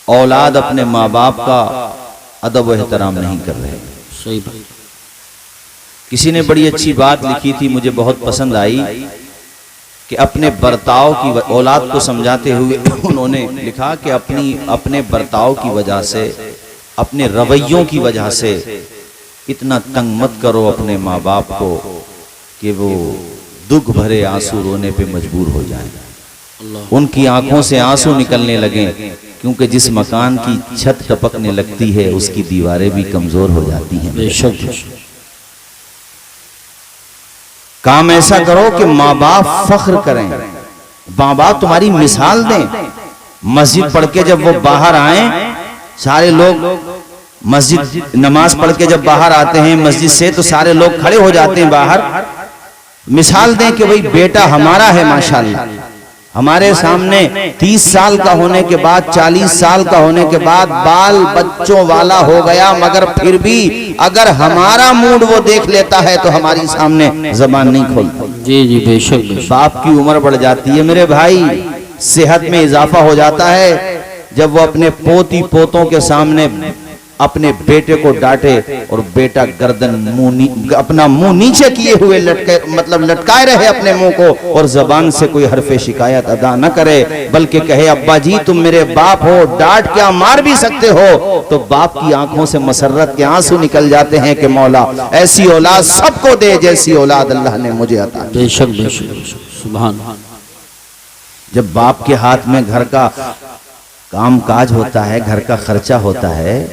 اولاد اپنے ماں باپ کا ادب و احترام نہیں کر رہے. صحیح بات. کسی نے بڑی اچھی بات لکھی تھی، مجھے بہت پسند آئی، کہ اپنے برتاؤ کی اولاد کو سمجھاتے ہوئے انہوں نے لکھا کہ اپنے برتاؤ کی وجہ سے، اپنے رویوں کی وجہ سے اتنا تنگ مت کرو اپنے ماں باپ کو کہ وہ دکھ بھرے آنسو رونے پہ مجبور ہو جائیں، ان کی آنکھوں سے آنسو نکلنے لگیں، کیونکہ جس مکان کی چھت ٹپکنے لگتی ہے اس کی دیواریں بھی کمزور ہو جاتی ہیں. بے شک. کام ایسا کرو کہ ماں باپ فخر کریں، ماں باپ تمہاری مثال دیں. مسجد پڑھ کے جب وہ باہر آئیں، سارے لوگ مسجد نماز پڑھ کے جب باہر آتے ہیں مسجد سے تو سارے لوگ کھڑے ہو جاتے ہیں باہر، مثال دیں کہ بھئی بیٹا ہمارا ہے ماشاءاللہ. ہمارے سامنے 30 سال کا ہونے کے بعد، 40 سال کا ہونے کے بعد بال بچوں والا ہو گیا، مگر پھر بھی اگر ہمارا موڈ وہ دیکھ لیتا ہے تو ہماری سامنے زبان نہیں کھولتا. جی جی بے شک. باپ کی عمر بڑھ جاتی ہے میرے بھائی، صحت میں اضافہ ہو جاتا ہے جب وہ اپنے پوتی پوتوں کے سامنے اپنے بیٹے کو ڈانٹے اور بیٹا گردن اپنا منہ نیچے کیے ہوئے لٹکائے رہے اپنے منہ کو، اور زبان سے کوئی حرف شکایت ادا نہ کرے، بلکہ کہے ابا جی تم میرے باپ ہو، ڈانٹ کیا مار بھی سکتے ہو. تو باپ کی آنکھوں سے مسرت کے آنسو نکل جاتے ہیں کہ مولا ایسی اولاد سب کو دے جیسی اولاد اللہ نے مجھے عطا کی. بے شک بے شک. سبحان. جب باپ کے ہاتھ میں گھر کا کام کاج ہوتا ہے، گھر کا خرچہ ہوتا ہے،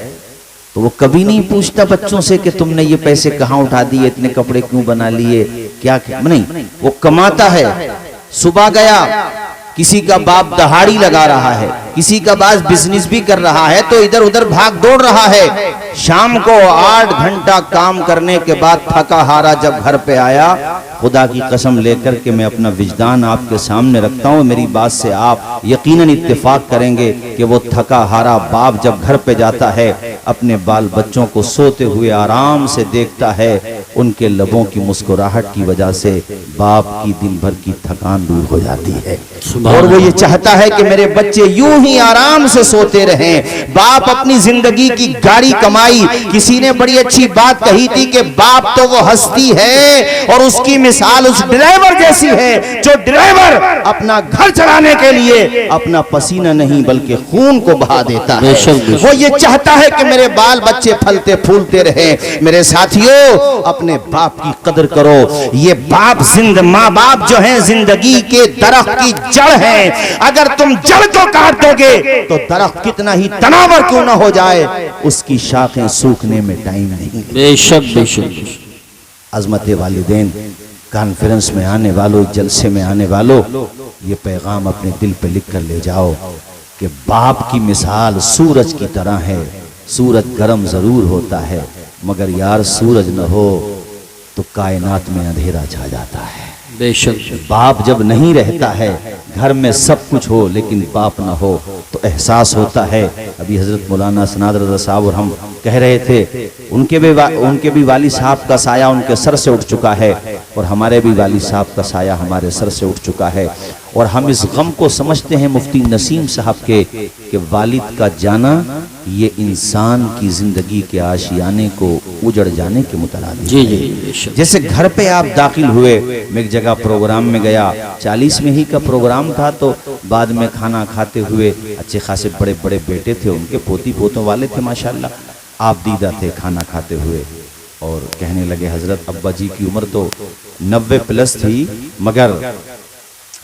تو وہ کبھی نہیں پوچھتا بچوں سے کہ تم نے یہ پیسے کہاں اٹھا دیے، اتنے کپڑے کیوں بنا لیے، کیا نہیں. وہ کماتا ہے. صبح گیا، کسی کا باپ دہاڑی لگا رہا ہے، کسی کا باپ بزنس بھی کر رہا ہے تو ادھر ادھر بھاگ دوڑ رہا ہے. شام کو 8 گھنٹہ کام کرنے کے بعد تھکا ہارا جب گھر پہ آیا، خدا کی قسم لے کر کے میں اپنا وجدان آپ کے سامنے رکھتا ہوں، میری بات سے آپ یقیناً اتفاق کریں گے کہ وہ تھکا ہارا باپ جب گھر پہ جاتا ہے اپنے بال بچوں کو سوتے ہوئے آرام سے دیکھتا ہے، ان کے لبوں کی مسکراہٹ کی وجہ سے باپ کی دن بھر کی تھکان دور ہو جاتی ہے، اور وہ یہ چاہتا ہے کہ میرے بچے یوں ہی آرام سے سوتے رہیں. باپ اپنی زندگی کی گاڑی کمائی. کسی نے بڑی اچھی بات کہی تھی کہ باپ تو وہ ہستی ہے اور اس کی مثال اس ڈرائیور جیسی ہے جو ڈرائیور اپنا گھر چلانے کے لیے اپنا پسینہ نہیں بلکہ خون کو بہا دیتا ہے. وہ یہ چاہتا ہے کہ میرے بال بچے پھلتے پھولتے رہیں. میرے ساتھیوں اپنے باپ کی قدر کرو. یہ باپ ماں باپ جو ہیں زندگی کے درخت کی جڑ ہیں. اگر تم جڑ کو کاٹ دو گے تو درخت کتنا ہی تناور کیوں نہ ہو جائے اس کی شاخیں سوکھنے میں ٹائم نہیں. بے شک بے شک. عظمت والدین کانفرنس میں آنے والوں، جلسے میں آنے والوں، یہ پیغام اپنے دل پہ لکھ کر لے جاؤ کہ باپ کی مثال سورج کی طرح ہے. سورج گرم ضرور ہوتا ہے مگر یار سورج نہ ہو تو کائنات میں اندھیرا چھا جاتا ہے. بے شک. باپ جب نہیں رہتا ہے، گھر میں سب کچھ ہو لیکن باپ نہ ہو تو احساس ہوتا ہے. ابھی حضرت مولانا اسناد رضا صاحب اور ہم کہہ رہے تھے ان کے بھی والد صاحب کا سایہ ان کے سر سے اٹھ چکا ہے اور ہمارے بھی والد صاحب کا سایہ ہمارے سر سے اٹھ چکا ہے، اور ہم اس غم کو سمجھتے ہیں مفتی نسیم صاحب کے کہ والد کا جانا یہ انسان کی زندگی کے آشیانے کو اجڑ جانے کے مترادف ہے. جیسے گھر پہ آپ داخل ہوئے، میں ایک جگہ پروگرام میں گیا، 40 میں ہی کا پروگرام تھا، تو بعد میں کھانا کھاتے ہوئے اچھے خاصے بڑے بڑے بیٹے تھے ان کے، پوتی پوتوں والے تھے ماشاءاللہ، آپ دیدہ تھے کھانا کھاتے ہوئے، اور کہنے لگے حضرت ابا جی کی عمر تو 90 پلس تھی مگر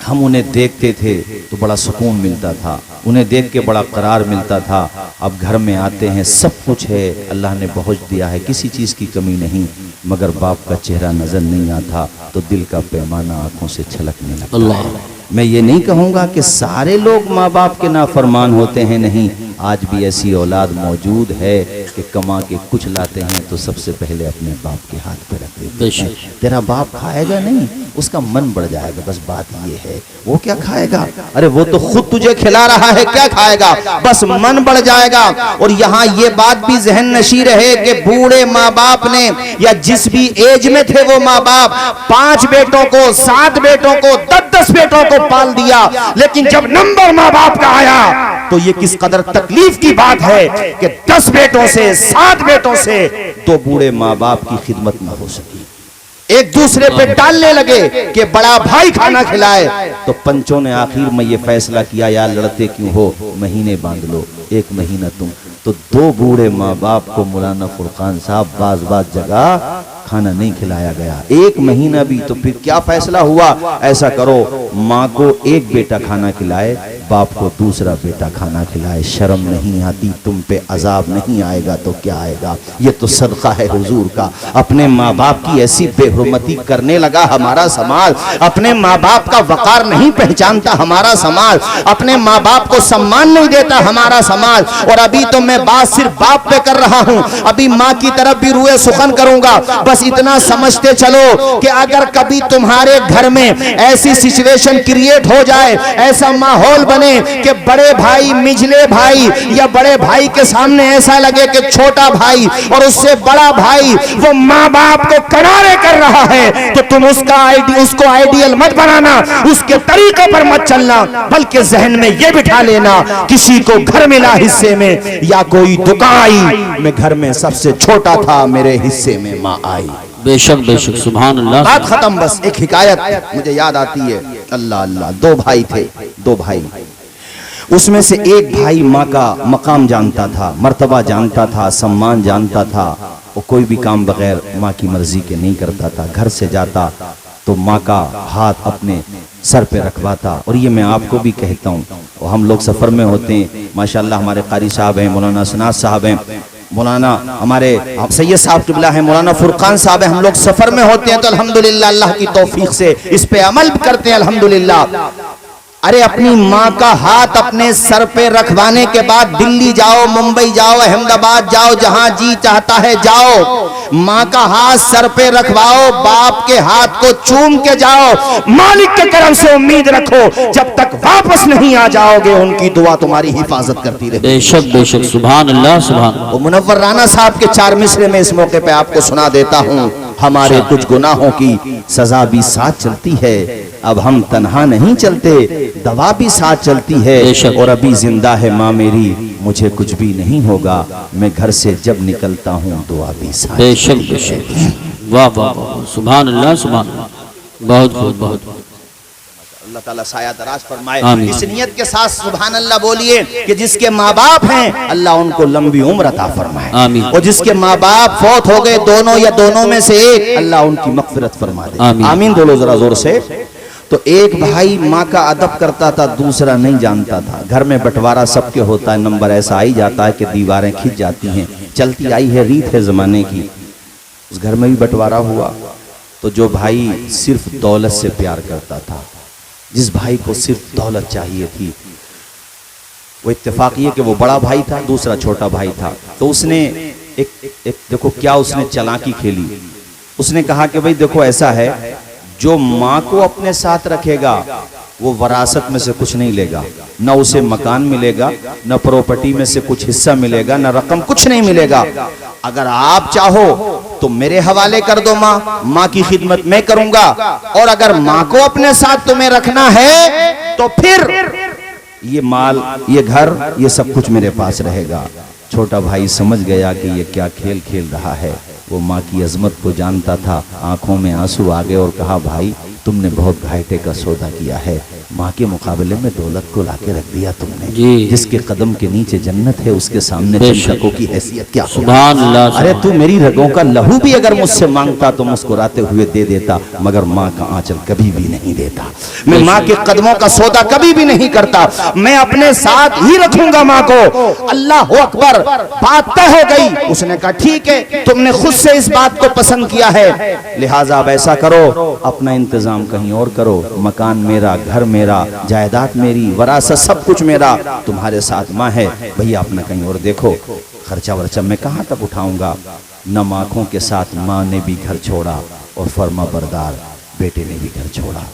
ہم انہیں دیکھتے تھے تو بڑا سکون ملتا تھا، انہیں دیکھ کے بڑا قرار ملتا تھا. اب گھر میں آتے ہیں سب کچھ ہے، اللہ نے بہت دیا ہے، کسی چیز کی کمی نہیں، مگر باپ کا چہرہ نظر نہیں آتا تو دل کا پیمانہ آنکھوں سے چھلکنے لگتا ہے. میں یہ نہیں کہوں گا کہ سارے لوگ ماں باپ کے نافرمان ہوتے ہیں، نہیں، آج بھی ایسی اولاد موجود ہے کہ کما کے کچھ لاتے ہیں تو سب سے پہلے اپنے باپ کے ہاتھ پہ رکھ دیتے ہیں. تیرا باپ کھائے گا نہیں، اس کا من بڑھ جائے گا، بس بات یہ ہے. وہ کیا کھائے گا؟ ارے وہ تو خود تجھے کھلا رہا ہے، کیا کھائے گا؟ بس من بڑھ جائے گا. اور یہاں یہ بات بھی ذہن نشین رہے کہ بوڑھے ماں باپ نے یا جس بھی ایج میں تھے وہ ماں باپ 5 بیٹوں کو، 7 بیٹوں کو، 10 بیٹوں کو پال دیا، لیکن جب نمبر ماں باپ کا آیا تو یہ کس قدر تک तकलीफ की बात है कि 10 बेटों से 7 बेटों से 2 बूढ़े माँ बाप की खिदमत न हो सकी। एक दूसरे पे डालने लगे कि बड़ा भाई खाना खिलाए, तो पंचों ने आखिर में ये फैसला किया, यार लड़ते क्यों हो, महीने बांध लो, 1 महीना तुम। तो 2 बूढ़े माँ बाप को मौलाना फुरकान साहब बाज जगह खाना नहीं खिलाया गया, 1 महीना भी। तो फिर क्या फैसला हुआ, ऐसा करो माँ को 1 बेटा खाना खिलाए, बाप को दूसरा बेटा खाना खिलाए। शर्म नहीं आती, तुम पे अजाब नहीं आएगा तो क्या आएगा। ये तो सदका है हुजूर का। अपने माँ बाप की ऐसी बेहुरमती करने लगा हमारा समाज, अपने माँ बाप का वकार नहीं पहचानता हमारा समाज, अपने माँ बाप को सम्मान नहीं देता हमारा समाज। और अभी तो मैं बात सिर्फ बाप पे कर रहा हूँ, अभी माँ की तरफ भी रुए सुखन करूंगा। बस इतना समझते चलो कि अगर कभी तुम्हारे घर में ऐसी सिचुएशन क्रिएट हो जाए, ऐसा माहौल बने कि बड़े भाई मिजले भाई या बड़े भाई के सामने ऐसा लगे कि छोटा भाई और उससे बड़ा भाई वो माँ बाप को किनारे कर रहा है, तो तुम उसको आइडियल मत बनाना, उसके तरीके पर मत चलना, बल्कि जहन में ये बिठा लेना, किसी को घर मिला हिस्से में या कोई दुकान आई, मैं घर में सबसे छोटा था, मेरे हिस्से में माँ आई। बेशक बेशक, सुभान अल्लाह। बात खत्म। बस एक हिकायत मुझे याद आती है, अल्लाह अल्लाह। 2 भाई थे, 2 भाई, उसमें से एक भाई माँ का मकाम जानता था, मर्तबा जानता था, सम्मान जानता था, वो कोई भी काम बगैर माँ की मर्जी के नहीं करता था। घर से जाता तो माँ का हाथ अपने सर पे रखवाता। और ये मैं आपको भी कहता हूँ, हम लोग सफ़र में होते हैं, माशाल्लाह हमारे कारी साहब हैं, मौलाना सनाद साहब हैं, मौलाना हमारे सैयद साहब किबला है, मौलाना फुरकान साहब है, हम लोग सफर में होते हैं तो अल्हम्दुलिल्लाह अल्लाह की तौफीक से इस पे अमल करते हैं अल्हम्दुलिल्लाह। अरे अपनी माँ का हाथ अपने सर पे रखवाने के बाद दिल्ली जाओ, मुंबई जाओ, अहमदाबाद जाओ, जहां जी चाहता है जाओ, माँ का हाथ सर पे रखवाओ, बाप के हाथ को चूम के जाओ, मालिक के करम से उम्मीद रखो जब तक वापस नहीं आ जाओगे उनकी दुआ तुम्हारी हिफाजत करती रहे। बेशक बेशक, सुभान अल्लाह सुभान। वो मुनव्वर राना साहब के 4 मिसरे में इस मौके पे आपको सुना देता हूँ। हमारे कुछ गुनाहों की सजा भी साथ चलती है, अब हम तन्हा नहीं चलते, दवा भी साथ चलती है, और अभी जिंदा है माँ मेरी, मुझे कुछ भी नहीं होगा, मैं घर से जब निकलता हूँ दुआ भी साथ। बेशक बेशक, वाह वाह वाह, सुभान अल्लाह सुभान अल्लाह। बहुत बहुत बहुत अल्लाह ताला साया दराज फरमाए। इस नियत के साथ सुभान अल्लाह बोलिए कि जिसके माँ बाप हैं अल्लाह उनको लंबी उम्र अता फरमाए, और जिसके माँ बाप फौत हो गए दोनों या दोनों में से एक, अल्लाह उनकी मग़फ़िरत फरमा दे। आमीन बोलो जरा जोर से। तो एक भाई माँ का अदब करता था, दूसरा नहीं जानता था। घर में बंटवारा सबके होता है, नंबर ऐसा आई जाता है कि दीवारें खिंच जाती हैं, चलती आई है, रीत है जमाने की। उस घर में भी बंटवारा हुआ तो जो भाई सिर्फ दौलत से प्यार करता था, जिस भाई को सिर्फ दौलत चाहिए थी, वो इत्तेफाक ये कि वो बड़ा भाई था, दूसरा छोटा भाई था, तो उसने एक देखो क्या उसने चालाकी खेली। उसने कहा कि भाई देखो ऐसा है, जो माँ को अपने साथ रखेगा वो वरासत में से कुछ नहीं लेगा, न उसे मकान मिलेगा, न प्रॉपर्टी में से कुछ हिस्सा मिलेगा, न रकम, कुछ नहीं मिलेगा। अगर आप चाहो तो मेरे हवाले कर दो माँ की खिदमत मैं करूंगा, और अगर माँ को अपने साथ तुम्हें रखना है तो फिर ये माल, ये घर, ये सब कुछ मेरे पास रहेगा। छोटा भाई समझ गया कि ये क्या खेल खेल रहा है, वो माँ की अजमत को जानता था, आंखों में आंसू आ गए और कहा भाई तुमने बहुत घाटे का सौदा किया है, माँ के मुकाबले में दौलत को लाके रख दिया तुमने, जिसके कदम के नीचे जन्नत है उसके सामने चंचकों की हैसियत क्या। सुभान अल्लाह। अरे तू मेरी रगों का लहू भी अगर मुझसे मांगता तो मुस्कुराते हुए दे देता, मगर माँ का आंचल कभी भी नहीं देता। मैं माँ के कदमों का सौदा कभी भी नहीं करता, मैं अपने साथ ही रखूंगा माँ को। अल्लाह अकबर, बात तय हो गई। उसने कहा ठीक है, तुमने खुद से इस बात को पसंद किया है, लिहाजा अब ऐसा करो, अपना इंतजाम कहीं और करो, मकान मेरा, घर मेरा, जायदाद मेरी, वरासत सब कुछ मेरा, तुम्हारे साथ माँ है, भैया अपना कहीं और देखो, खर्चा वर्चा मैं कहाँ तक उठाऊंगा। नम आंखों के साथ माँ ने भी घर छोड़ा और फर्मा बरदार बेटे ने भी घर छोड़ा,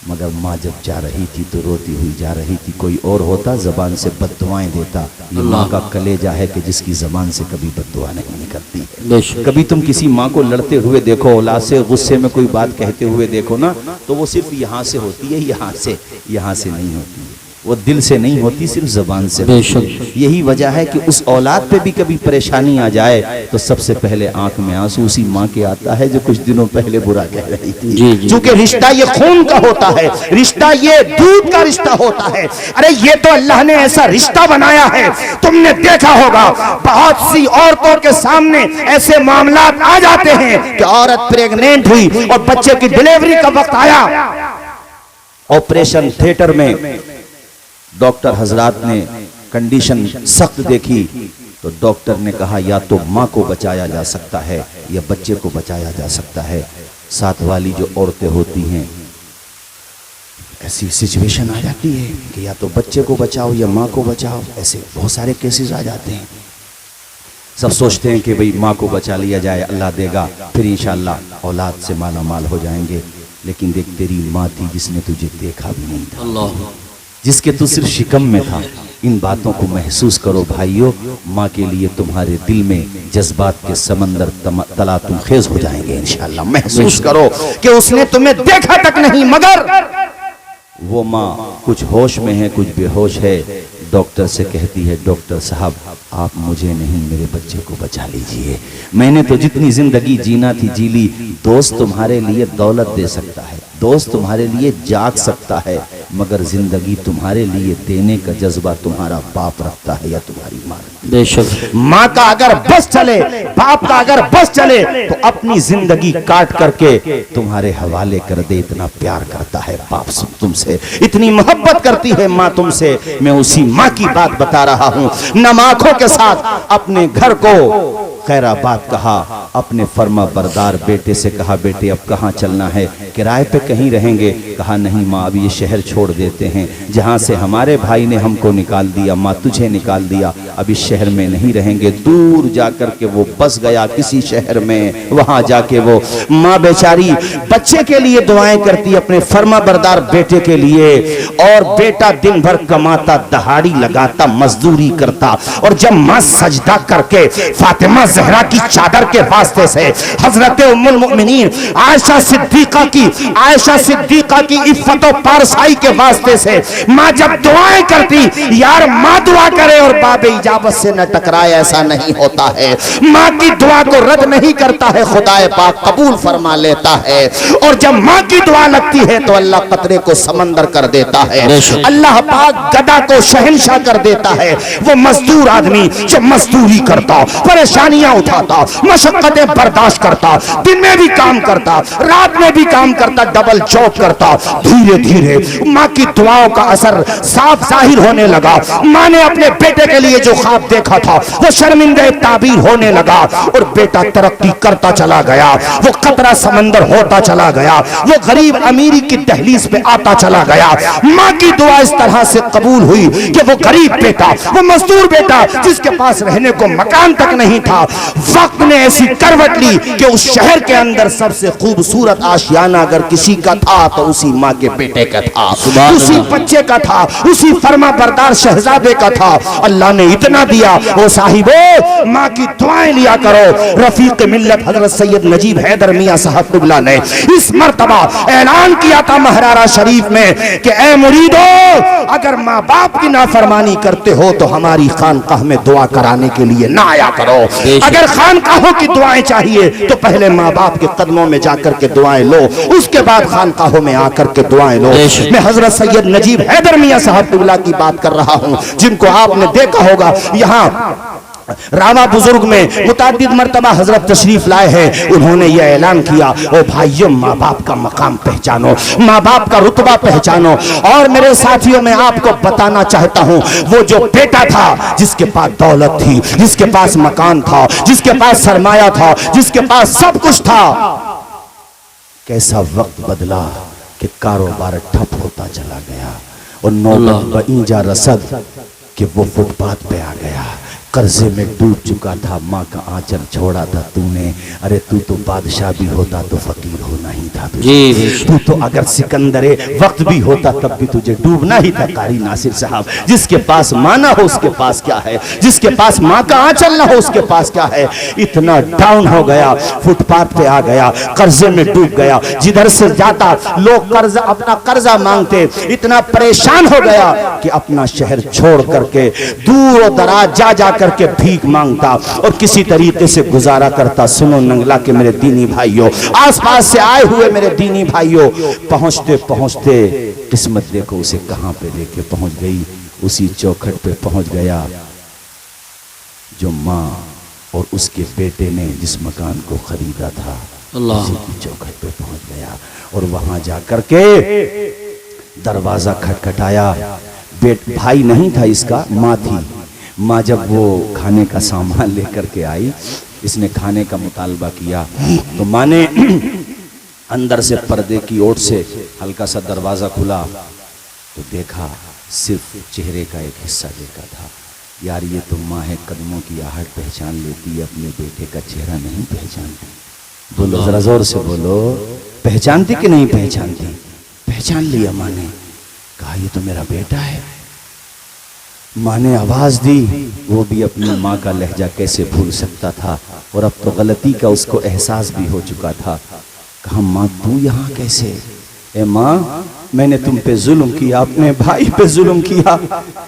मगर माँ जब जा रही थी तो रोती हुई जा रही थी। कोई और होता जबान से बद्दुआएं देता, ये माँ का कलेजा है कि जिसकी जबान से कभी बद्दुआ नहीं निकलती है। कभी तुम किसी माँ को लड़ते हुए देखो, औलाद से गुस्से में कोई बात कहते हुए देखो ना, तो वो सिर्फ यहाँ से होती है, यहाँ से नहीं होती है। وہ دل سے نہیں ہوتی، صرف زبان سے بے ہوتی ہے۔ شک۔ یہی وجہ ہے کہ اس اولاد پہ بھی کبھی پریشانی آ جائے تو سب سے پہلے آنکھ میں آنسو اسی ماں کے آتا ہے جو کچھ دنوں پہلے برا کہہ رہی تھی۔ جی جی، چونکہ رشتہ یہ خون کا ہوتا ہے، رشتہ یہ دودھ کا رشتہ ہوتا ہے۔ ارے یہ تو اللہ نے ایسا رشتہ بنایا ہے، تم نے دیکھا ہوگا بہت سی عورتوں کے سامنے ایسے معاملات آ جاتے ہیں کہ عورت پریگنینٹ ہوئی اور بچے کی ڈیلیوری کا وقت آیا، آپریشن تھیٹر میں ڈاکٹر حضرات نے کنڈیشن سخت دیکھی تو ڈاکٹر نے کہا یا تو ماں کو بچایا جا سکتا ہے یا بچے کو بچایا جا سکتا ہے۔ ساتھ والی جو عورتیں ہوتی ہیں ایسی سچویشن آ جاتی ہے کہ یا تو بچے کو بچاؤ یا ماں کو بچاؤ، ایسے بہت سارے کیسز آ جاتے ہیں۔ سب سوچتے ہیں کہ بھئی ماں کو بچا لیا جائے، اللہ دے گا، پھر انشاءاللہ اولاد سے مالا مال ہو جائیں گے۔ لیکن دیکھ تیری ماں تھی جس نے تجھے دیکھا بھی نہیں تھا، اللہ، جس کے تو صرف شکم میں تھا۔ ان باتوں کو محسوس کرو بھائیو، ماں کے لیے تمہارے دل میں جذبات کے سمندر تلا تم خیز ہو جائیں گے انشاءاللہ۔ محسوس کرو کہ اس نے تمہیں دیکھا تک نہیں، مگر وہ ماں کچھ ہوش میں ہے کچھ بے ہوش ہے، ڈاکٹر سے کہتی ہے ڈاکٹر صاحب آپ مجھے نہیں میرے بچے کو بچا لیجئے، میں نے تو جتنی زندگی جینا تھی جی لی۔ دوست تمہارے لیے دولت دے سکتا ہے، دوست تمہارے لیے جاگ سکتا ہے، مگر زندگی تمہارے لیے دینے کا جذبہ تمہارا باپ رکھتا ہے یا تمہاری ماں۔ بے شک۔ ماں کا اگر بس چلے، باپ کا اگر بس چلے تو اپنی زندگی کاٹ کر کے تمہارے حوالے کر دے۔ اتنا پیار کرتا ہے باپ تم سے، اتنی محبت کرتی ہے ماں تم سے۔ میں اسی ماں کی بات بتا رہا ہوں۔ نم آنکھوں کے ساتھ اپنے گھر کو خیر آباد کہا، اپنے فرما بردار بیٹے سے کہا بیٹے اب کہاں چلنا ہے، کرائے پہ کہیں رہیں گے؟ کہا نہیں ماں اب یہ شہر چھوڑ دیتے ہیں، جہاں سے ہمارے بھائی نے ہم کو نکال دیا، ماں تجھے نکال دیا، اب اس شہر میں نہیں رہیں گے۔ دور جا کر کے وہ بس گیا کسی شہر میں، وہاں جا کے وہ ماں بیچاری بچے کے لیے دعائیں کرتی اپنے فرما بردار بیٹے کے لیے، اور بیٹا دن بھر کماتا، دہاڑی لگاتا، مزدوری کرتا، اور جب ماں سجدہ کر کے فاطمہ زہرا کی چادر کے واسطے سے حضرت ام المؤمنین عائشہ صدیقہ کی عفت و پارسائی کے واسطے سے ماں جب دعائیں کرتی، یار ماں دعا کرے اور باب اجابت سے نہ ٹکرائے، ایسا نہیں ہوتا ہے۔ ماں کی دعا کو رد نہیں کرتا ہے، خدا پاک قبول فرما لیتا ہے، اور جب ماں کی دعا لگتی ہے تو اللہ قطرے کو سمندر کر دیتا ہے، اللہ پاک گدا کو شہنشاہ کر دیتا ہے۔ وہ مزدور آدمی جو مزدوری کرتا، پریشانیاں اٹھاتا، مشقتیں برداشت کرتا، دن میں بھی کام کرتا، رات میں بھی کام کرتا، ڈبل جاب کرتا، دھیرے دھیرے ماں کی دعاؤں کا اثر صاف ظاہر ہونے لگا۔ ماں نے اپنے بیٹے کے لیے جو خواب دیکھا تھا وہ شرمندہ تعبیر ہونے لگا، اور بیٹا ترقی کرتا چلا گیا، وہ قطرہ سمندر ہوتا چلا گیا، وہ غریب امیری کی دہلیز پہ آتا چلا گیا۔ ماں کی دعا اس طرح سے قبول ہوئی کہ وہ غریب بیٹا، وہ مزدور بیٹا جس کے پاس رہنے کو مکان تک نہیں تھا، وقت نے ایسی کروٹ لی کہ اس شہر کے اندر سب سے خوبصورت آشیانہ اگر کسی کا تھا تو اسی ماں کے بیٹے کا تھا، اسی بچے کا تھا، اسی فرما بردار شہزادے کا تھا۔ اللہ نے اتنا دیا، وہ صاحبو ماں کی دعائیں لیا کرو۔ رفیق ملت حضرت سید نجیب حیدر میاں صاحب قبلہ نے اس مرتبہ اعلان کیا تھا مہرارہ شریف میں کہ اے مریدو، اگر ماں باپ کی نافرمانی کرتے ہو تو ہماری خانقاہ میں دعا کرانے کے لیے نہ آیا کرو۔ اگر خانقاہوں کی دعائیں چاہیے تو پہلے ماں باپ کے قدموں میں جا کر کے دعائیں لو، اس کے بعد خانقاہوں میں آ کر کے دعائیں لو۔ میں حضرت سید نجیب حیدر میاں صاحب قبلہ کی بات کر رہا ہوں، جن کو آپ نے دیکھا ہوگا یہاں راوا بزرگ میں متعدد مرتبہ حضرت تشریف لائے ہیں۔ انہوں نے یہ اعلان کیا، او بھائیو ماں باپ کا مقام پہچانو، ماں باپ کا رتبہ پہچانو۔ اور میرے ساتھیوں میں آپ کو بتانا چاہتا ہوں، وہ جو بیٹا تھا جس کے پاس دولت تھی، جس کے پاس مکان تھا، جس کے پاس سرمایہ تھا، جس کے پاس سب کچھ تھا، کیسا وقت بدلا کہ کاروبار ٹھپ ہوتا چلا گیا، اور نوبت بائیں جا رسد کہ وہ فٹ پاتھ پہ آ گیا۔ قرضے میں ڈوب چکا تھا، ماں کا آنچل چھوڑا تھا تو نے، ارے تو تو بادشاہ بھی ہوتا تو فقیر ہونا ہی تھا تجھے، تو تو اگر سکندر وقت بھی ہوتا تب بھی تجھے ڈوبنا ہی تھا۔ قاری ناصر صاحب، جس کے پاس ماں نہ ہو اس کے پاس کیا ہے، جس کے پاس ماں کا آنچل نہ ہو اس کے پاس کیا ہے۔ اتنا ڈاؤن ہو گیا، فٹ پاتھ پہ آ گیا، قرضے میں ڈوب گیا، جدھر سے جاتا لوگ اپنا قرضہ مانگتے، اتنا پریشان ہو گیا کہ اپنا شہر چھوڑ کر کے دور و دراز جا کر کے بھیک مانگتا اور کسی طریقے سے گزارا کرتا۔ سنو ننگلا کے میرے دینی بھائیوں، آس پاس سے آئے ہوئے میرے دینی بھائیوں، پہنچتے پہنچتے قسمت دیکھو اسے کہاں پہ لے کے پہنچ گئی، اسی چوکھٹ پہ پہنچ گیا جو ماں اور اس کے بیٹے نے جس مکان کو خریدا تھا، اسی کی چوکھٹ پہ پہنچ گیا اور وہاں جا کر کے دروازہ کھٹکھٹایا۔ بھائی نہیں تھا اس کا، ماں تھی۔ ماں جب وہ کھانے کا سامان لے کر کے آئی، اس نے کھانے کا مطالبہ کیا تو ماں نے اندر سے پردے کی اوٹ سے ہلکا سا دروازہ کھلا تو دیکھا، صرف چہرے کا ایک حصہ دیکھا تھا۔ یار یہ تو ماں ہے، قدموں کی آہٹ پہچان لیتی ہے، اپنے بیٹے کا چہرہ نہیں پہچانتی۔ بولو ذرا زور سے بولو، پہچانتی کہ نہیں پہچانتی؟ پہچان لیا ماں نے، کہا یہ تو میرا بیٹا ہے۔ ماں نے آواز دی، وہ بھی اپنی ماں کا لہجہ کیسے بھول سکتا تھا، اور اب تو غلطی کا اس کو احساس بھی ہو چکا تھا۔ کہا ماں تو یہاں کیسے؟ اے ماں میں نے تم پہ ظلم کیا، اپنے بھائی پہ ظلم کیا۔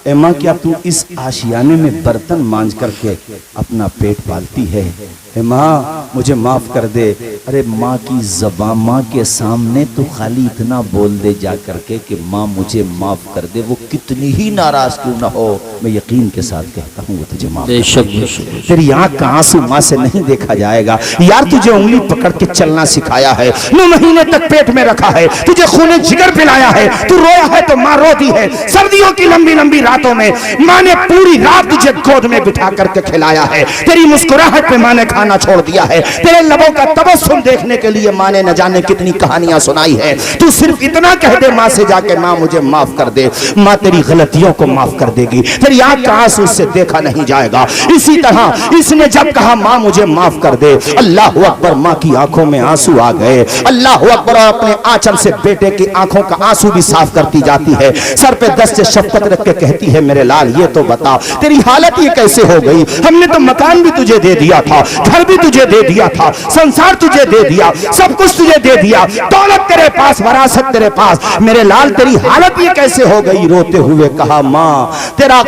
اے ماں کیا تو اس آشیانے میں برتن مانج کر کے اپنا پیٹ پالتی ہے؟ اے ماں مجھے معاف کر دے۔ ارے ماں کی زبان، ماں کے سامنے تو خالی اتنا بول دے جا کر کے کہ ماں مجھے معاف کر دے، وہ کتنی ہی ناراض کیوں نہ ہو، میں یقین کے ساتھ کہتا ہوں وہ تجھے معاف کر دے۔ تیری آنکھ کا آنسو ماں سے نہیں دیکھا جائے گا۔ یار تجھے انگلی پکڑ کے چلنا سکھایا ہے، 9 مہینے تک پیٹ میں رکھا ہے، تجھے خون جگر پلایا ہے، تو رویا ہے تو ماں روتی ہے۔ سردیوں کی لمبی لمبی راتوں میں ماں نے پوری رات تجھے گود میں بٹھا کر کے کھلایا ہے، تیری مسکراہٹ پہ ماں نے کھانا چھوڑ دیا ہے، تیرے لبوں کا تبسم دیکھنے کے لیے ماں نے نہ جانے کتنی کہانیاں سنائی ہے۔ تو صرف اتنا کہہ دے ماں سے جا کے، ماں مجھے معاف کر دے، ماں تیری غلطیوں کو معاف کر دے گی، تیری آنکھ کا آنسو اس سے دیکھا نہیں جائے گا۔ اسی طرح اس نے جب کہا ماں مجھے معاف کر دے، اللہ اکبر، ماں کی آنکھوں میں آنسو آ گئے، اللہ اکبر، اور اپنے آنچل سے بیٹے کی آنکھوں کا آنسو بھی صاف کرتی جاتی ہے، سر پہ دست شفقت رکھ کے کہتی ہے میرے لال یہ تو بتا تیری حالت یہ کیسے ہو گئی؟ ہم نے تو مکان بھی تجھے دے دیا تھا، گھر بھی تجھے دے دیا تھا، سنسار تجھے دے دیا، سب کچھ تجھے دے دیا، دولت تیرے پاس، وراثت تیرے پاس، میرے لال تیری حالت یہ کیسے ہو گئی؟ روتے ہوئے کہا ماں تیرا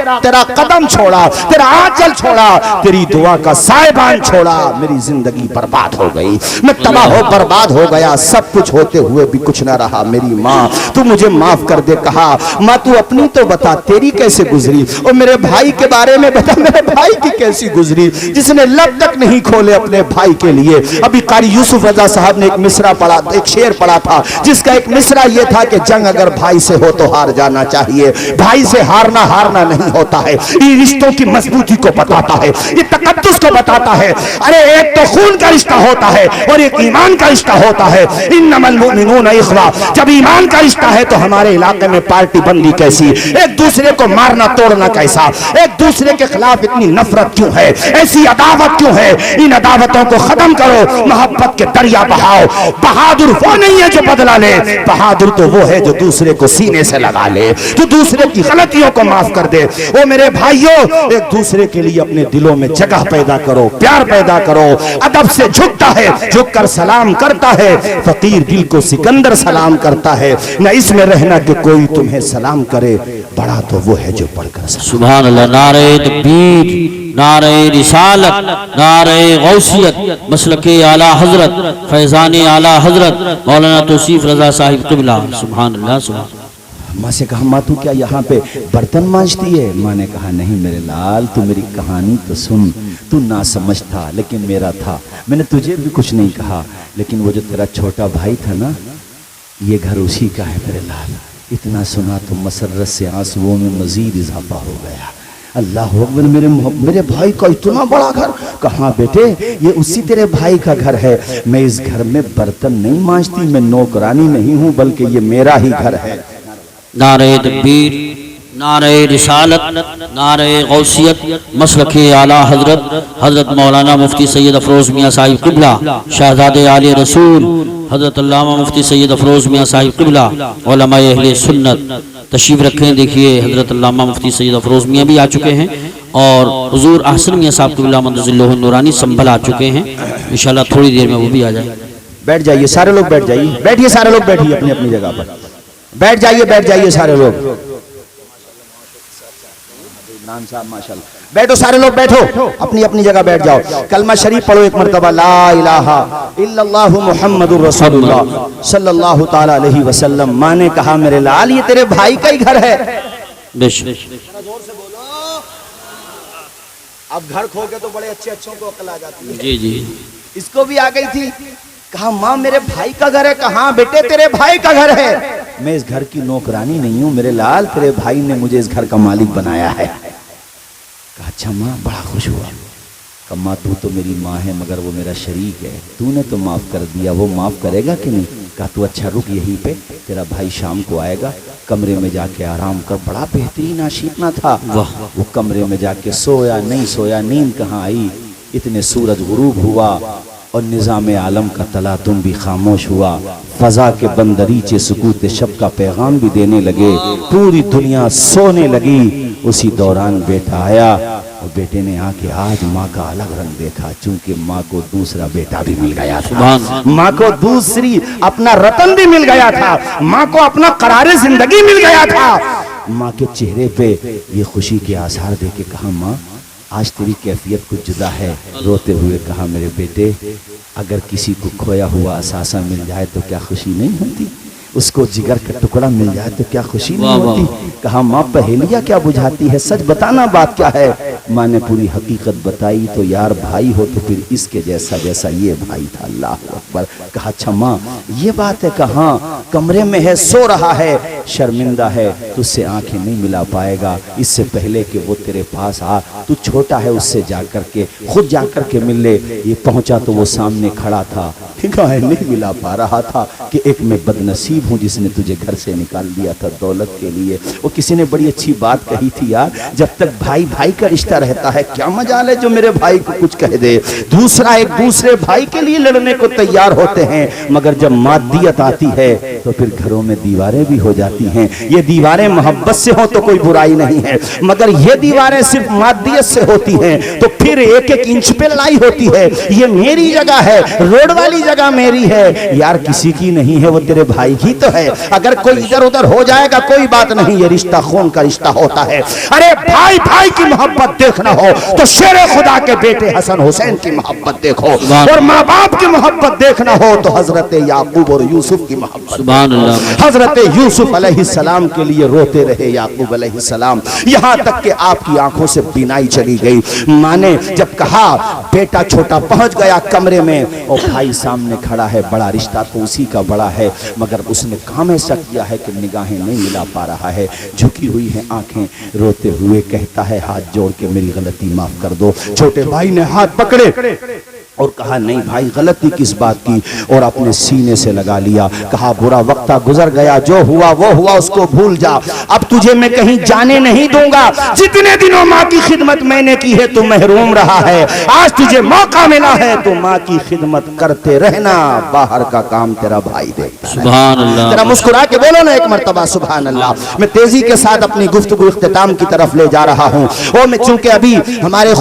قدم چھوڑا، تیرا آنچل چھوڑا، تیری دعا کا سائبان چھوڑا، میری زندگی برباد ہو گئی، میں تباہ ہو برباد ہو گیا، سب کچھ ہوتے ہوئے بھی کچھ نہ رہا، میری ماں تو مجھے معاف کر دے۔ کہا ماں تو اپنی تو بتا تیری کیسے گزری، اور میرے بھائی کے بارے میں بتا میرے بھائی کی کیسی گزری، جس نے لب تک نہیں کھولے اپنے بھائی کے لیے۔ ابھی قاری یوسف رضا صاحب نے ایک مصرع پڑھا، ایک شعر پڑھا تھا، جس کا ایک مصرع یہ تھا کہ جنگ اگر بھائی سے ہو تو ہار جانا چاہیے، بھائی سے ہارنا نہیں ہوتا ہے، یہ رشتوں کی مضبوطی کو بتاتا ہے، یہ تقدس کو بتاتا ہے۔ ارے ایک تو خون کا رشتہ ہوتا ہے اور ایک ایمان کا رشتہ ہوتا ہے، انما المؤمنون اخوہ، جب ایمان کا رشتہ ہے تو ہمارے علاقے میں پارٹی بندی کیسی، ایک دوسرے کو مارنا توڑنا کیسا، ایک دوسرے کے خلاف اتنی نفرت کیوں ہے، ایسی عداوت کیوں ہے؟ ان عداوتوں کو ختم کرو، محبت کے دریا بہاؤ۔ بہادر وہ نہیں ہے جو بدلہ لے، بہادر تو وہ ہے جو دوسرے کو سینے سے لگا لے، جو دوسرے کی غلطیوں کو معاف کر دے۔ وہ میرے بھائیوں، ایک دوسرے کے لیے اپنے دلوں میں جگہ پیدا کرو، پیار پیدا کرو، ادب سے جھکتا ہے، جھک کر سلام کرتا ہے، فقیر دل کو سکندر سلام کرتا ہے، نہ اس میں رہنا کہ کوئی تمہیں سلام کرے، بڑا تو وہ ہے جو پڑھ کر سلام۔ سبحان اللہ، نعرہ تکبیر، نعرہ رسالت، نعرہ غوثیت، مسلک اعلیٰ حضرت، فیضان اعلیٰ حضرت مولانا توصیف رضا صاحب قبلہ۔ سبحان اللہ، سبحان اللہ۔ ماں سے کہا ماں تو کیا یہاں پہ برتن مانجتی ہے؟ ماں نے کہا نہیں میرے لال، تو میری کہانی تو سن، تو نہ سمجھ تھا لیکن میرا تھا، میں نے تجھے بھی کچھ نہیں کہا، لیکن وہ جو تیرا چھوٹا بھائی تھا نا، یہ گھر اسی کا ہے میرے لال۔ اتنا سنا تو مسرت سے آنسوؤں میں مزید اضافہ ہو گیا۔ اللہ اکبر، میرے بھائی کا اتنا بڑا گھر؟ کہاں بیٹے، یہ اسی تیرے بھائی کا گھر ہے، میں اس گھر میں برتن نہیں مانجتی، میں نوکرانی نہیں ہوں، بلکہ یہ میرا ہی گھر ہے۔ نعرہ تکبیر، नारे रिसालत, नारे गौसियत, मसलक आला हजरत हजरत मौलाना मुफ्ती सैयद अफरोज़ मियाँ साहिब क़िबला, शहज़ादे आले रसूल हजरत अल्लामा मुफ्ती सैयद अफरोज़ मियाँ साहिब क़िबला, उलमाए अहले सुन्नत तशरीफ़ रखें। देखिए हजरत अल्लामा मुफ्ती सैयद अफरोज़ मियाँ भी आ चुके हैं और हुज़ूर अहसन मियाँ साहब क़िबला मदज़िल्लुहु नूरानी संभल आ चुके हैं। इंशाअल्लाह थोड़ी देर में वो भी आ जाए। बैठ जाइए सारे लोग, बैठ जाइए, बैठिए सारे लोग, बैठिए अपनी अपनी जगह पर, बैठ जाइए सारे लोग। नाम साहब माशाल्लाह, बैठो सारे लोग, बैठो अपनी अपनी जगह बैठ जाओ। कलमा शरीफ पढ़ो एक मरतबा, ला इलाहा इल्लल्लाहु मुहम्मदुर रसूलुल्लाह सल्लल्लाहु ताला अलैहि वसल्लम। माँ ने कहा मेरे लाल ये तेरे भाई का ही घर है। बेशक जोर से बोलो। अब घर खो के तो बड़े अच्छे अच्छों को अकल आ जाती है। जी जी, इसको भी आ गई थी। कहा माँ मेरे भाई का घर है। कहा बेटे तेरे भाई का घर है, मैं इस घर की नौकरानी नहीं हूँ मेरे लाल, तेरे भाई ने मुझे इस घर का मालिक बनाया है। कहा अच्छा माँ, बड़ा खुश हुआ। कहा माँ तू तो मेरी माँ है मगर वो मेरा शरीक है, तूने तो माफ कर दिया, वो माफ करेगा कि नहीं? कहा तू अच्छा रुक यहीं पे, तेरा भाई शाम को आएगा, कमरे में जाके आराम कर। बड़ा बेहतरीन आशिकना था। वो कमरे में जाके सोया, नहीं सोया, नींद कहाँ आई। इतने सूरज गुरूब हुआ और निज़ाम आलम का तलातुम भी खामोश हुआ। फजा के बंदरीचे सुकूत शब का पैगाम भी देने लगे। पूरी दुनिया सोने लगी। उसी दौरान बेटा आया और बेटे ने आके आज माँ का अलग रंग देखा, चूंकि माँ को दूसरा बेटा भी मिल गया था, माँ को दूसरी अपना रतन भी मिल गया था, माँ को अपना करारे जिंदगी मिल गया था। माँ के चेहरे पे ये खुशी के आसार देके कहा माँ आज तेरी कैफियत कुछ जुदा है। रोते हुए कहा मेरे बेटे अगर किसी को खोया हुआ असासा मिल जाए तो क्या खुशी नहीं होती, उसको जिगर का टुकड़ा मिल जाए तो क्या खुशी नहीं होती। कहा माँ पहेलियाँ क्या बुझाती है, सच बताना बात क्या है। माँ ने पूरी हकीकत बताई। तो यार भाई हो तो फिर इसके जैसा जैसा ये भाई था। अल्लाह अकबर। कहा अच्छा माँ ये बात है। कहा कमरे में है, सो रहा है, शर्मिंदा है, तुझसे आंखें नहीं मिला पाएगा। इससे पहले कि वो तेरे पास आ, तू छोटा है, उससे जाकर के खुद जाकर के मिल ले। ये पहुंचा तो वो सामने खड़ा था, नहीं मिला पा रहा था कि एक मैं बदनसीब हूँ जिसने तुझे घर से निकाल दिया था दौलत के लिए। वो किसी ने बड़ी अच्छी बात कही थी यार, जब तक भाई भाई का रिश्ता रहता है क्या मजाल है जो मेरे भाई को कुछ कह दे। दूसरा एक दूसरे भाई के लिए लड़ने को तैयार होते हैं, मगर जब मादियत आती है तो फिर घरों में दीवारें भी हो जाती हैं। ये दीवारें मोहब्बत से हो तो कोई बुराई नहीं है, मगर ये दीवारें सिर्फ मादियत से होती हैं तो फिर एक एक इंच पे लड़ाई होती है। ये मेरी जगह है, रोड वाली जगह मेरी है यार, किसी की नहीं है, वो तेरे भाई की तो है। अगर कोई इधर उधर हो जाएगा कोई बात नहीं, ये रिश्ता खून का रिश्ता होता है। अरे भाई भाई की मोहब्बत देखना हो तो शेरे खुदा के बेटे हसन हुसैन की मोहब्बत देखो, और माँ बाप की मोहब्बत देखना हो तो हजरत याकूब और यूसुफ की मोहब्बत। हजरत यूसुफ अलैहिस्सलाम के लिए रोते रहे याकूब अलैहिस्सलाम, यहाँ तक कि आपकी आंखों से बिनाई चली गई। माँ ने जब कहा बेटा छोटा पहुंच गया कमरे में और भाई सामने खड़ा है, बड़ा रिश्ता तो उसी का बड़ा है, मगर उसने काम ऐसा किया है कि निगाहें नहीं मिला पा रहा है, झुकी हुई हैं आंखें। रोते हुए कहता है हाथ जोड़ के मेरी गलती माफ कर दो। छोटे भाई ने हाथ पकड़े और कहा नहीं भाई गलती किस बात की, और अपने सीने से लगा लिया। कहा बुरा वक्त गुजर गया, जो हुआ वो हुआ, उसको भूल जा। अब तुझे मैं कहीं जाने नहीं दूंगा, जितने दिनों माँ की खिदमत मैंने की है तू महरूम रहा है, आज तुझे मौका मिला है तो माँ की खिदमत करते रहना, बाहर का काम तेरा भाई देखता है। सुभान अल्लाह। तेरा मुस्कुरा के बोलो ना एक मर्तबा सुभान अल्लाह। मैं तेजी के साथ अपनी गुफ्तगू इख्तिताम की तरफ ले जा रहा हूँ, और मैं चूंकि अभी हमारे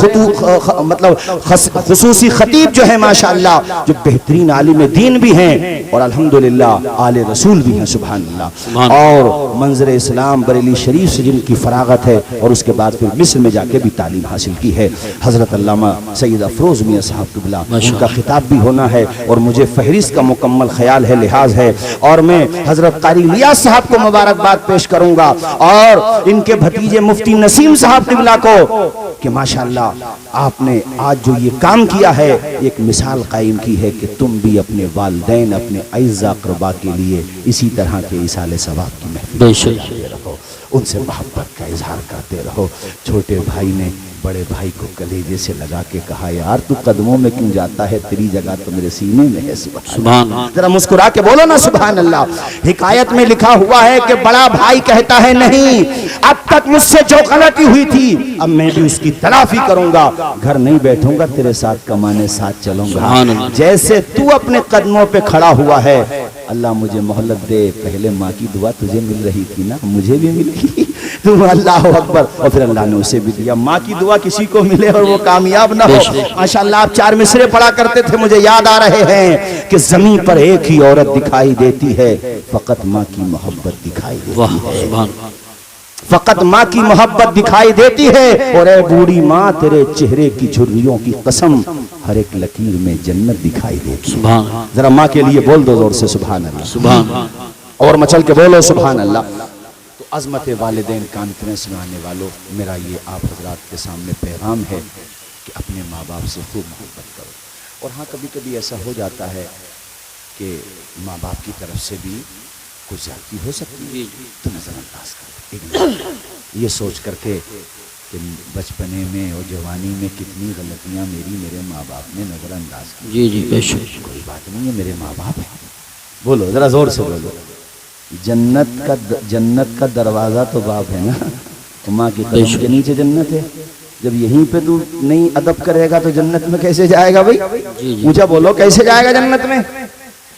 खुसूसी खतीब जो है माशाअल्लाह, जो बेहतरीन आलिम दीन भी हैं और अल्हम्दुलिल्लाह आले रसूल भी हैं सुभान अल्लाह, और मंजर इस्लाम बरेली शरीफ से जिनकी फरागत है, और उसके बाद फिर मिस्र में जाके भी तालीम हासिल की है। हजरत अल्लामा सैयद अफरोज़ मियाँ साहब क़िबला, उनका खिताब भी होना है और मुझे फहरिस्त का मुकम्मल ख्याल है, लिहाज है, और मैं हजरत कारी लियास साहब को मुबारकबाद पेश करूंगा और इनके भतीजे मुफ्ती नसीम साहब क़िबला को कि माशाअल्लाह आपने आज जो ये काम किया है एक मिसाल कायम की है कि तुम भी अपने वालिदैन अपने अइज़ा अक़रबा के लिए इसी तरह के इसाले सवाब की महफिल करते रहो, उनसे मोहब्बत का इजहार करते रहो। छोटे भाई ने बड़े भाई को कलेजे से लगा के कहा, यार तू कदमों में क्यों जाता है, तेरी जगह तो मेरे सीने में है। सुभान अल्लाह। जरा मुस्कुरा के बोलो ना सुभान अल्लाह। हिकायत में लिखा हुआ है कि बड़ा भाई कहता है, नहीं, अब तक मुझसे जो गलती हुई थी अब मैं भी उसकी तलाफी करूंगा, घर नहीं बैठूंगा, तेरे साथ कमाने साथ चलूंगा। जैसे तू अपने कदमों पे खड़ा हुआ है, अल्लाह मुझे मोहल्लत दे, पहले माँ की दुआ तुझे मिल रही थी ना, मुझे भी मिल गई, तुम अल्लाह अकबर। और फिर अल्लाह ने उसे भी दिया। माँ की दुआ किसी को मिले और वो कामयाब ना हो। माशाअल्लाह आप 4 मिसरे पढ़ा करते थे, मुझे याद आ रहे हैं कि जमीन पर एक ही औरत दिखाई देती है, फकत माँ की मोहब्बत दिखाई देती है, फकत माँ की मोहब्बत दिखाई देती है। और ए बूढ़ी माँ, तेरे चेहरे की झुर्रियों की कसम, हर एक लकीर में जन्नत दिखाई देती है। जरा माँ के लिए बोल दो जोर से सुभान अल्लाह, सुभान, और मचल के बोलो सुभान अल्लाह। तो अज़मत वालिदैन कॉन्फ्रेंस में आने वालों, मेरा ये आप हजरात के सामने पैगाम है कि अपने माँ बाप से खूब मोहब्बत करो। और हाँ, कभी कभी ऐसा हो जाता है कि माँ बाप की तरफ से भी कुछ ज्यादती हो सकती है, तो नजरअंदाज कर, ये सोच करके कि बचपने में और जवानी में कितनी गलतियां मेरे माँ बाप ने नजरअंदाज की। जी जी बेशक, कोई बात नहीं है, मेरे माँ बाप हैं। बोलो जरा जोर से बोलो, जन्नत का दरवाजा तो बाप है ना, तो माँ की कदम के नीचे जन्नत है। जब यहीं पे तू नहीं अदब करेगा तो जन्नत में कैसे जाएगा भाई? ऊंचा बोलो, कैसे जाएगा जन्नत में?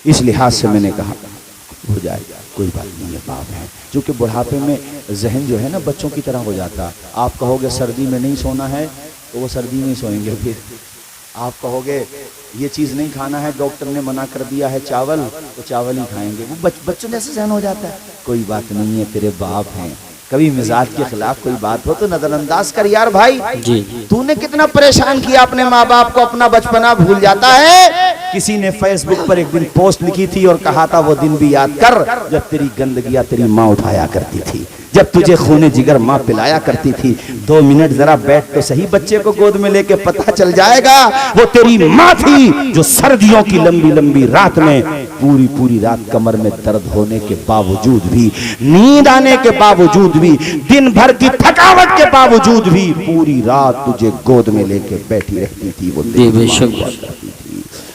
इस लिहाज से मैंने कहा हो जाएगा, कोई बात नहीं है, बाप है। क्योंकि बुढ़ापे में जहन जो है ना बच्चों की तरह हो जाता। आप कहोगे सर्दी में नहीं सोना है तो वो सर्दी में ही सोएंगे, फिर आप कहोगे ये चीज़ नहीं खाना है, डॉक्टर ने मना कर दिया है चावल, तो चावल ही खाएंगे। वो बच्चों जैसे जहन हो जाता है। कोई बात नहीं है, तेरे बाप हैं। कभी मिजाज के खिलाफ कोई बात हो तो नजरअंदाज कर यार भाई। तूने कितना परेशान किया अपने माँ बाप को, अपना बचपना भूल जाता है। किसी ने फेसबुक पर एक दिन पोस्ट लिखी थी और कहा था वो दिन भी याद कर जब तेरी गंदगियां तेरी माँ उठाया करती थी, जब तुझे खूने जिगर माँ पिलाया करती थी। 2 मिनट जरा बैठ तो सही बच्चे को गोद में लेके, पता चल जाएगा वो तेरी माँ थी जो सर्दियों की लंबी लंबी रात में पूरी रात कमर में दर्द होने के बावजूद भी, नींद आने के बावजूद भी, दिन भर की थकावट के बावजूद भी पूरी रात तुझे गोद में लेके बैठी रहती थी। वो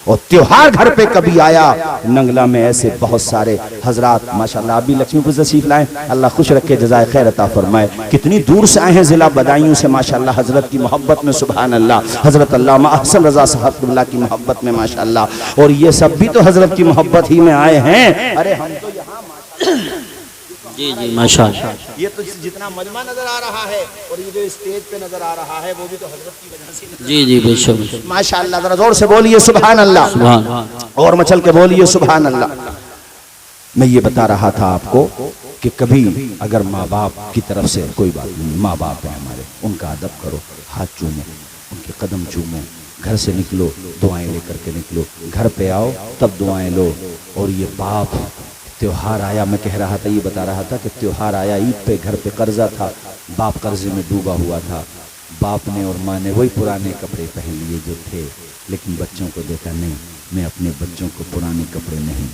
और त्योहार घर पे कभी आया, नंगला में ऐसे बहुत सारे हजरात माशाल्लाह, आप भी लक्ष्मीपुर तशरीफ लाए, अल्लाह खुश रखे, जज़ाए खैर अता फरमाए। कितनी दूर से आए हैं जिला बदायूं से माशाल्लाह, हजरत की मोहब्बत में सुभान अल्लाह, हजरत अल्लामा अहसन रजा साहब क़िबला की मोहब्बत में माशाल्लाह। और ये सब भी तो हजरत की मोहब्बत ही में आए हैं। अरे हम तो यहाँ जी जी माशाअल्लाह, ये तो जितना मजमा नजर आ रहा है और ये जो स्टेज पे नजर आ रहा है वो भी तो हजरत की वजह से। जी जी बेशक माशाअल्लाह, जरा जोर से बोलिए सुभान अल्लाह, सुभान, और मचल के बोलिए सुभान अल्लाह। मैं ये बता रहा था आपको कि कभी अगर माँ बाप की तरफ से कोई बात नहीं, माँ बाप है हमारे, उनका अदब करो, हाथ चूमो, उनके कदम चूमो, घर से निकलो दुआएं लेकर के निकलो, घर पे आओ तब दुआएं लो। और ये बाप, त्योहार आया, मैं कह रहा था, ये बता रहा था कि त्योहार आया, ईद पे घर पे कर्जा था, बाप कर्जे में डूबा हुआ था। बाप ने और माँ ने वही पुराने कपड़े पहन लिए जो थे, लेकिन बच्चों को देखा नहीं, मैं अपने बच्चों को पुराने कपड़े नहीं,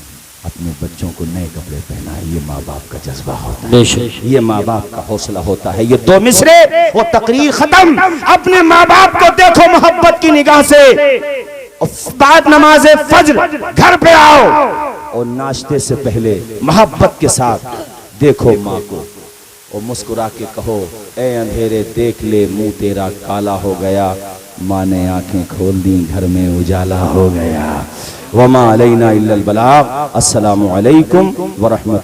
अपने बच्चों को नए कपड़े पहनाए। ये माँ बाप का जज्बा होता है, ये माँ बाप का हौसला होता है। ये 2 मिसरे वो तकरीर खत्म। अपने माँ बाप को देखो मोहब्बत की निगाह से, बाद नमाज़े फज्र घर पे आओ और नाश्ते से पहले मोहब्बत के साथ देखो माँ को और मुस्कुरा के कहो, ए अंधेरे देख ले मुंह तेरा काला हो गया, माँ ने आंखें खोल दी घर में उजाला हो गया। वमा अलैना इल्लल बलाग। अस्सलामु अलैकुम व रहमतुल्लाह।